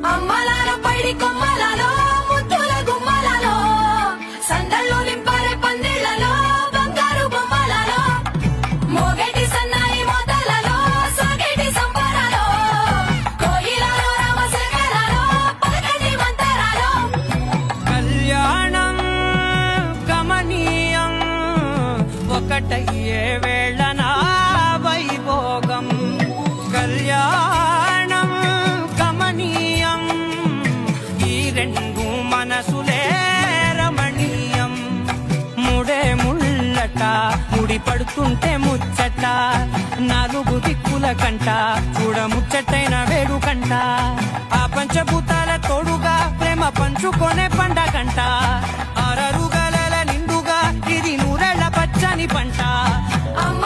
అమ్మలాలో పైడి కొమ్మలలో ముద్దుల గుమ్మలలో సందళ్ళు నింపారే పందిళ్లలో బంగారు బొమ్మలలో మోగేటి సన్నాయి మోతలలో సాగేటి సంబరాలో కోయిలలో రామశేఖరాలో పలకటి మంతరాలో కళ్యాణం గమనీయం ఒకటయ్యే వేళనా వైభోగం కళ్యాణం గమనీయం ఈ రెండు మనసులే రమణీయం ముడే ముళ్ళట ముడి పడుతుంటే ముచ్చట నాలుగు దిక్కుల కంట చూడ ముచ్చటైన వేడుకంట ఆ పంచభూతాల తోడుగా ప్రేమ పంచుకొనే పండగంట ఆరరుగల నిండుగా ఇది నూరెళ్ళ పచ్చని పంట అమ్మ